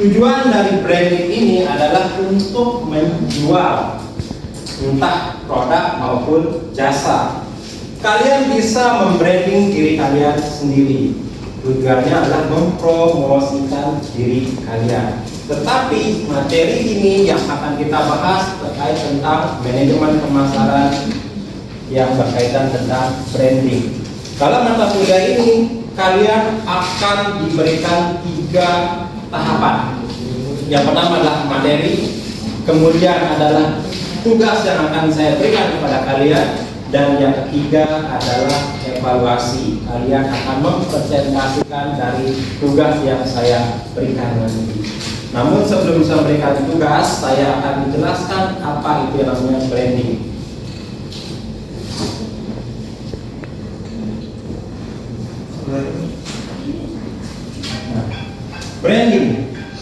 Tujuan dari branding ini adalah untuk menjual entah produk maupun jasa. Kalian bisa membranding diri kalian sendiri. Tujuannya adalah mempromosikan diri kalian. Tetapi materi ini yang akan kita bahas terkait tentang manajemen pemasaran yang berkaitan tentang branding. Dalam mata kuliah ini kalian akan diberikan 3 tahapan. Yang pertama adalah materi, kemudian adalah tugas yang akan saya berikan kepada kalian, dan yang ketiga adalah evaluasi. Kalian akan mempresentasikan dari tugas yang saya berikan nanti. Namun sebelum saya berikan tugas, saya akan menjelaskan apa itu yang namanya branding.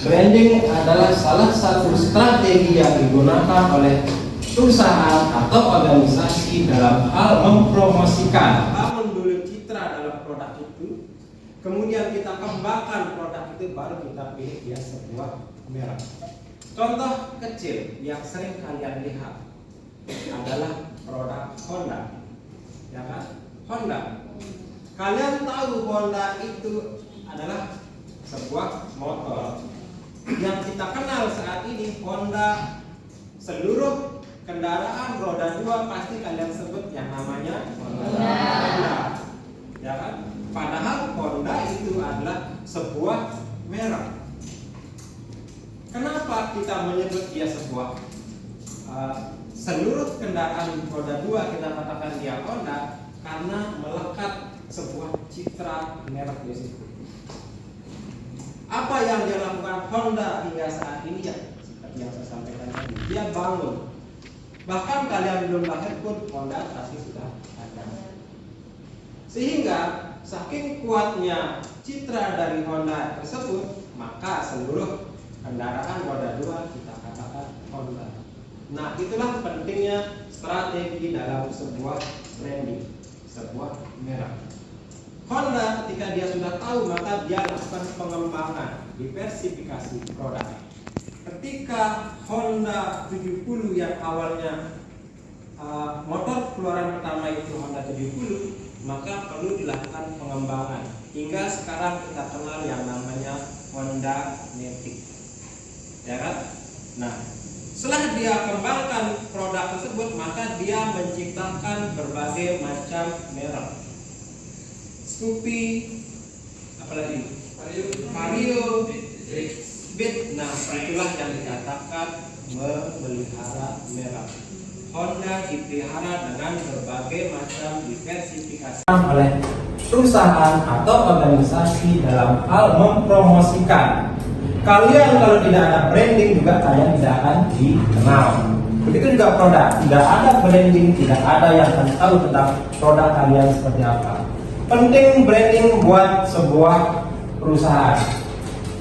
Branding adalah salah satu strategi yang digunakan oleh perusahaan atau organisasi dalam hal mempromosikan, bangun dulu citra dalam produk itu, kemudian kita kembangkan produk itu, baru kita pilih dia sebuah merek. Contoh kecil yang sering kalian lihat adalah produk Honda, ya kan? Honda. Kalian tahu Honda itu adalah sebuah motor. Yang kita kenal saat ini Honda, seluruh kendaraan roda 2 pasti kalian sebut yang namanya Honda. Ya kan? Padahal Honda itu adalah sebuah merek. Kenapa kita menyebut dia sebuah seluruh kendaraan roda 2 kita katakan dia Honda? Karena melekat sebuah citra merek di situ. Apa yang dia lakukan Honda hingga saat ini, ya seperti yang saya sampaikan tadi, dia bangun. Bahkan kalian belum lahir pun Honda pasti sudah ada. Sehingga saking kuatnya citra dari Honda tersebut, maka seluruh kendaraan roda 2 kita katakan Honda. Nah, itulah pentingnya strategi dalam sebuah branding, sebuah merek. Honda ketika dia sudah tahu, maka dia lakukan pengembangan, diversifikasi produk. Ketika Honda 70 yang awalnya motor keluaran pertama itu Honda 70, maka perlu dilakukan pengembangan hingga sekarang kita kenal yang namanya Honda Matic, ya kan? Nah, setelah dia kembangkan produk tersebut, maka dia menciptakan berbagai macam merek. Scoopy, apalagi Vario, Beat. Nah, itulah yang dikatakan memelihara merek. Honda dipelihara dengan berbagai macam diversifikasi oleh perusahaan atau organisasi dalam hal mempromosikan. Kalian kalau tidak ada branding juga kalian tidak akan dikenal. Begitu juga produk, tidak ada branding, tidak ada yang akan tahu tentang produk kalian seperti apa. Penting branding buat sebuah perusahaan,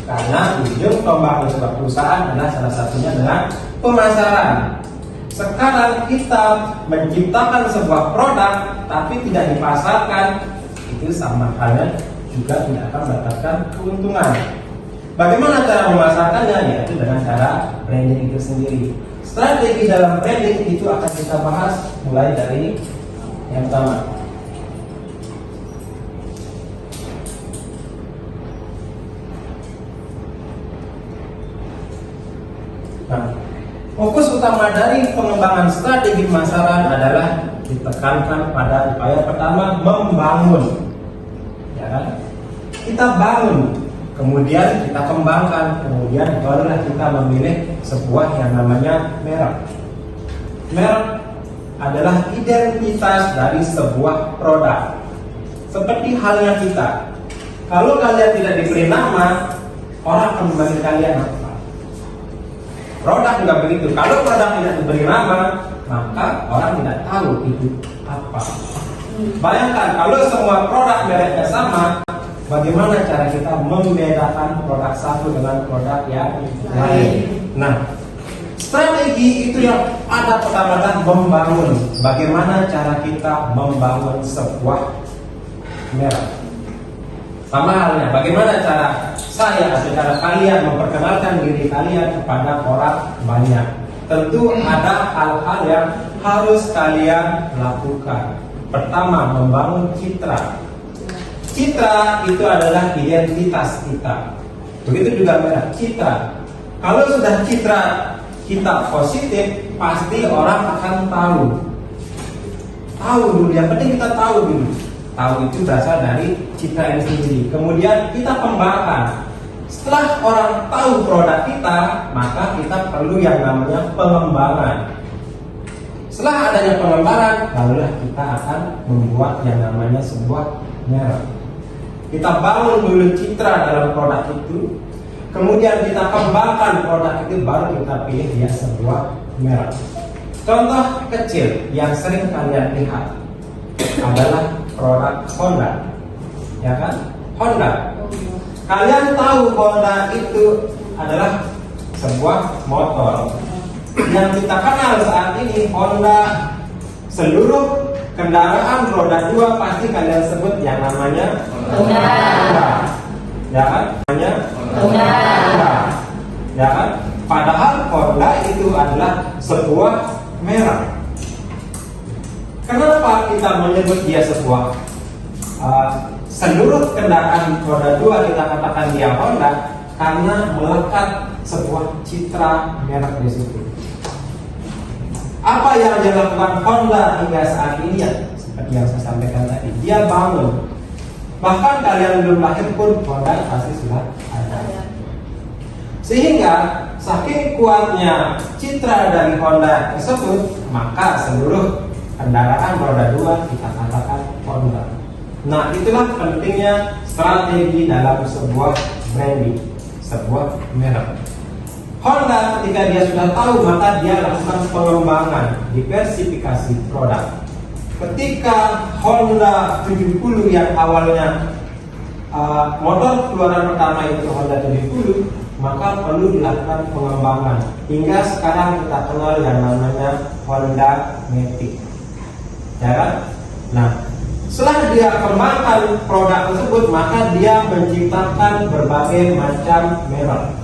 karena ujung tombak sebuah perusahaan adalah salah satunya dengan pemasaran. Sekarang kita menciptakan sebuah produk tapi tidak dipasarkan, itu sama halnya juga tidak akan mendapatkan keuntungan. Bagaimana cara memasarkannya? Yaitu dengan cara branding itu sendiri. Strategi dalam branding itu akan kita bahas mulai dari yang pertama. Nah, fokus utama dari pengembangan strategi pemasaran adalah ditekankan pada upaya pertama, membangun, ya kan? Kita bangun, kemudian kita kembangkan, kemudian barulah kita memilih sebuah yang namanya merek. Merek adalah identitas dari sebuah produk. Seperti halnya kita, kalau kalian tidak diberi nama, orang akan memanggil kalian apa? Produk juga begitu. Kalau produk tidak diberi nama, maka orang tidak tahu itu apa. Bayangkan kalau semua produk mereknya sama, bagaimana cara kita membedakan produk satu dengan produk yang lain? Nah, strategi itu yang ada pertama adalah membangun. Bagaimana cara kita membangun sebuah merek? Sama halnya, bagaimana cara saya atau cara kalian memperkenalkan diri kalian kepada orang banyak? Tentu ada hal-hal yang harus kalian lakukan. Pertama, membangun citra. Citra itu adalah identitas kita. Begitu juga merek citra. Kalau sudah citra kita positif, pasti orang akan tahu. Tahu dulu, yang penting kita tahu dulu. Tahu itu berasal dari citra ini sendiri. Kemudian kita kembangkan. Setelah orang tahu produk kita, maka kita perlu yang namanya pengembangan. Setelah adanya pengembangan, barulah kita akan membuat yang namanya sebuah merek. Kita bangun dulu citra dalam produk itu, kemudian kita kembangkan produk itu, baru kita pilih dia sebuah merek. Contoh kecil yang sering kalian lihat adalah produk Honda, ya kan? Honda. Kalian tahu Honda itu adalah sebuah motor. Yang kita kenal saat ini Honda, seluruh kendaraan roda 2 pasti kalian sebut yang namanya Honda. Ya kan? Namanya Honda. Ya kan? Padahal Honda itu adalah sebuah merek. Kenapa kita menyebut dia sebuah seluruh kendaraan roda 2 kita katakan dia Honda? Karena melekat sebuah citra merek di situ. Apa yang dilakukan Honda hingga saat ini ya, seperti yang saya sampaikan tadi, dia bangun. Bahkan kalian belum lahir pun Honda pasti sudah ada. Sehingga saking kuatnya citra dari Honda tersebut, maka seluruh kendaraan roda 2 kita katakan Honda. Nah, itulah pentingnya strategi dalam sebuah branding, sebuah merek. Honda ketika dia sudah tahu, maka dia lakukan pengembangan, diversifikasi produk. Ketika Honda 70 yang awalnya motor keluaran pertama itu Honda 70, maka perlu dilakukan pengembangan hingga sekarang kita kenal yang namanya Honda Matic. Ya kan? Nah, setelah dia kembangkan produk tersebut, maka dia menciptakan berbagai macam merek.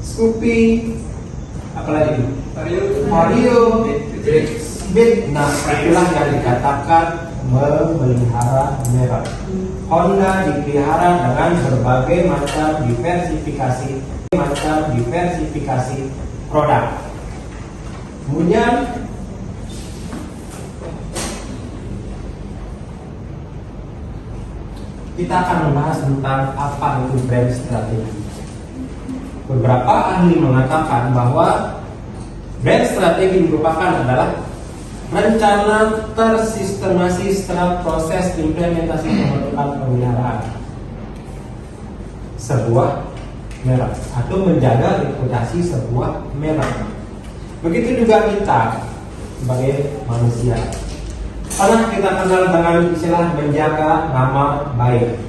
Scoopy, apalagi Vario, Beat. Nah, itulah yang dikatakan memelihara merek. Honda dipelihara dengan berbagai macam diversifikasi produk. Kemudian kita akan membahas tentang apa itu brand strategi. Beberapa ahli mengatakan bahwa brand strategi merupakan adalah rencana tersistemasi setelah proses implementasi pembentukan pemeliharaan sebuah merek atau menjaga reputasi sebuah merek. Begitu juga kita sebagai manusia. Karena kita kenal dengan istilah menjaga nama baik.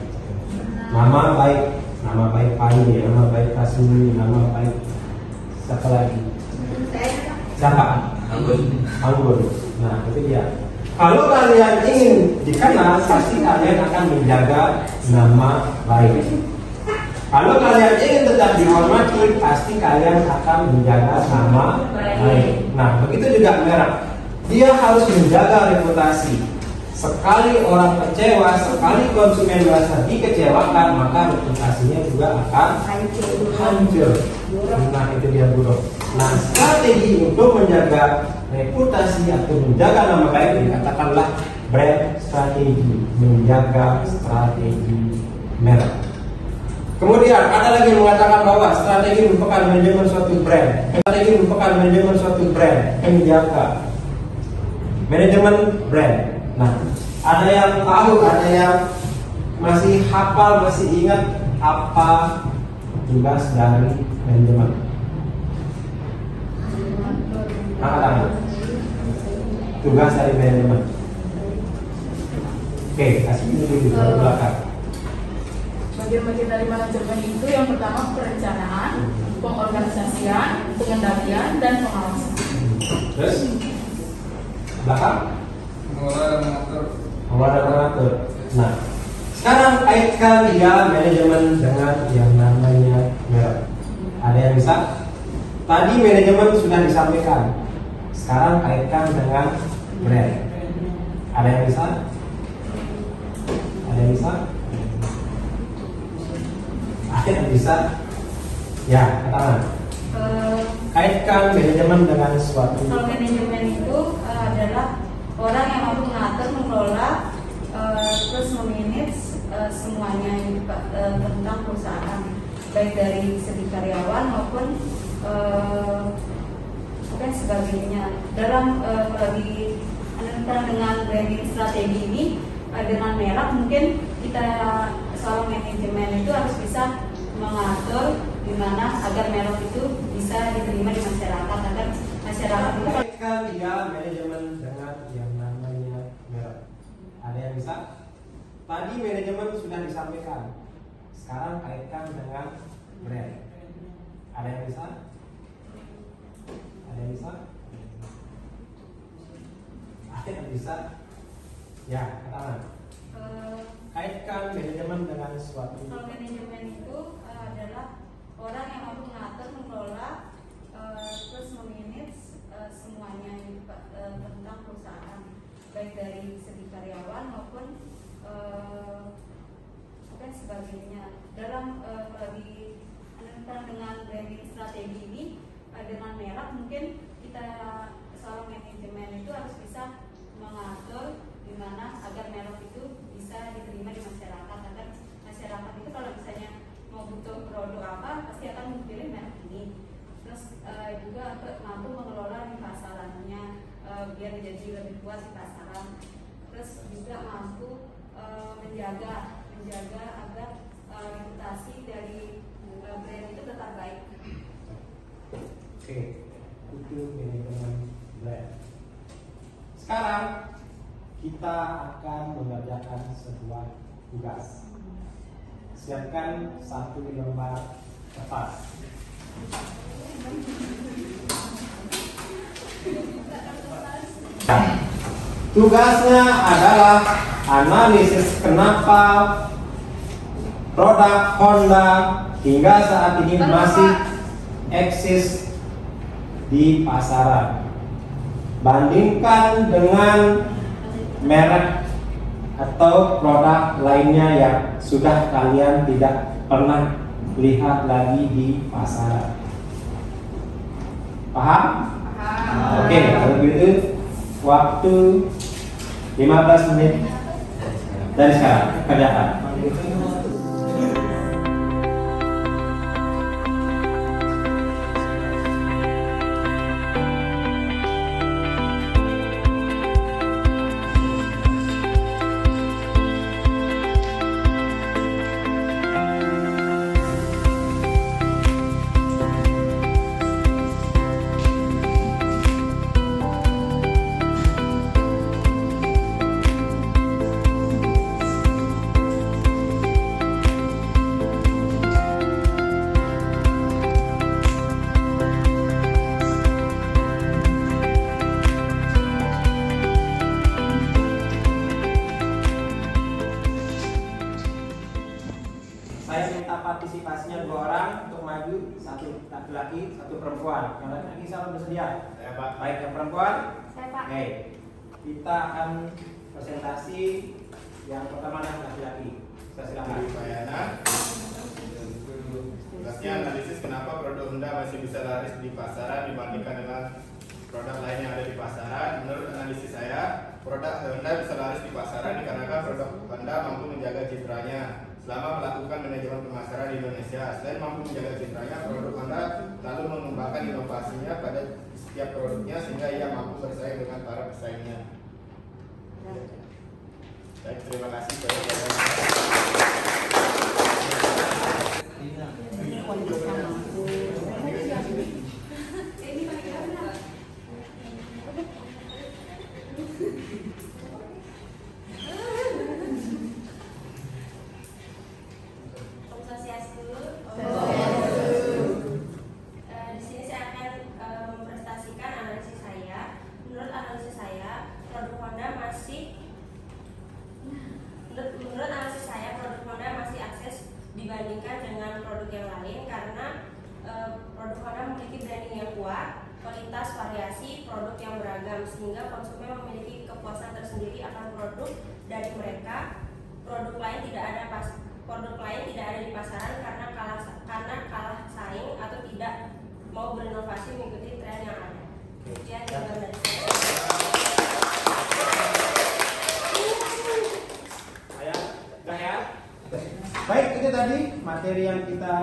Nama baik Pani, nama baik Kasumi, nama baik siapa lagi? Siapa? Anggun. Nah, itu dia. Kalau kalian ingin dikenal, pasti kalian akan menjaga nama baik. Kalau kalian ingin tetap dihormati, pasti kalian akan menjaga nama baik. Nah, begitu juga merek. Dia harus menjaga reputasi. Sekali orang kecewa, sekali konsumen merasa dikecewakan, maka reputasinya juga akan hancur. Nah, itu dia buruk. Nah, strategi untuk menjaga reputasi atau menjaga nama baik dikatakanlah brand strategi, menjaga strategi merek. Kemudian ada lagi yang mengatakan bahwa strategi merupakan manajemen suatu brand. Strategi merupakan manajemen suatu brand, menjaga manajemen brand. Nah, ada yang tahu, ada yang masih hafal, masih ingat apa tugas dari manajemen? Angkat. Tugas dari manajemen. Oke, kasih ini dulu di belakang. Bagian-bagian dari manajemen itu yang pertama perencanaan, pengorganisasian, pengendalian, dan pengawasan. Terus belakang? Pengelola dan mengatur. Nah, sekarang Kaitkan dia manajemen dengan yang namanya merek. Ada yang bisa? Tadi manajemen sudah disampaikan. Sekarang kaitkan dengan brand. Ada yang bisa? Ada yang bisa? Ada yang bisa? Ya, katakan. Kaitkan manajemen dengan suatu. Kalau manajemen itu adalah orang yang mampu mengatur, mengelola, terus memanage semuanya tentang perusahaan, baik dari segi karyawan maupun mungkin sebagainya. Dalam lagi dengan branding strategi ini dengan merek, mungkin kita seorang manajemen itu harus bisa mengatur gimana agar merek itu bisa diterima di masyarakat, agar masyarakat itu Kaitkan dia manajemen dengan yang namanya merek. Ada yang bisa? Tadi manajemen sudah disampaikan. Sekarang kaitkan dengan brand. Ada yang bisa? Ada yang bisa? Ada yang bisa? Ya, katakan. Kaitkan manajemen dengan suatu. kalau manajemen itu adalah orang yang mampu mengatur, mengelola, terus memanage semuanya tentang perusahaan, baik dari segi karyawan maupun mungkin sebagainya. Dalam lagi dengan branding strategi ini dengan merek, mungkin kita seorang manajemen itu harus bisa mengatur gimana agar merek itu bisa diterima di masyarakat, agar masyarakat itu kalau misalnya mau butuh produk apa pasti akan memilih merek ini. Terus juga untuk mampu mengelola di pasarannya biar menjadi lebih puas di pasaran. Terus juga mampu menjaga agar reputasi dari brand itu tetap baik. Oke, itu manajemen brand. Sekarang kita akan mengerjakan sebuah tugas. Siapkan satu lembar kertas. Tugasnya adalah analisis kenapa produk Honda hingga saat ini masih eksis di pasaran. Bandingkan dengan merek atau produk lainnya yang sudah kalian tidak pernah lihat lagi di pasaran. Paham? Oke, kalau begitu waktu 15 menit dari sekarang kerjakan. Saya minta partisipasinya 2 orang untuk maju, 1 laki-laki, 1 perempuan. Yang laki-laki siapa bersedia? Saya, Pak. Baik, yang perempuan? Saya, Pak. Oke, kita akan presentasi yang pertama yang laki-laki. Saya silakan. Pak Yana. Tugasnya analisis kenapa produk Honda masih bisa laris di pasaran dibandingkan dengan produk lain yang ada di pasaran. Menurut analisis saya, produk Honda bisa laris di pasaran dikarenakan produk Honda mampu menjaga citranya selama melakukan manajemen pemasaran di Indonesia. Selain mampu menjaga citranya, produk Honda lalu mengembangkan inovasinya pada setiap produknya sehingga ia mampu bersaing dengan para pesaingnya. Baik, terima kasih. Di sini saya akan mempresentasikan analisis saya. Menurut analisis saya, produk Honda masih menggunakan produk dari mereka, produk lain tidak ada di pasaran karena kalah saing atau tidak mau berinovasi mengikuti tren yang ada. Sekian jawaban dari saya. Baik, itu tadi materi yang kita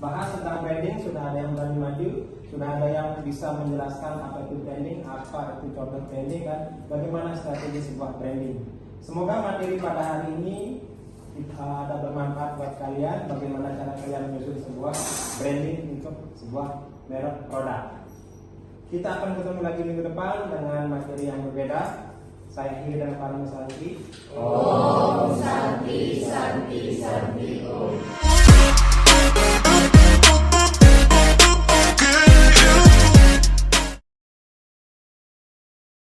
bahas tentang branding. Sudah ada yang berani maju, sudah ada yang bisa menjelaskan apa itu branding, apa itu contoh branding, dan bagaimana strategi sebuah branding. Semoga materi pada hari ini ada bermanfaat buat kalian, bagaimana cara kalian menyusun sebuah branding untuk sebuah merek produk. Kita akan ketemu lagi minggu depan dengan materi yang berbeda. Saya Hiri dan Paramasanti. Om Santi Santi Santi Om.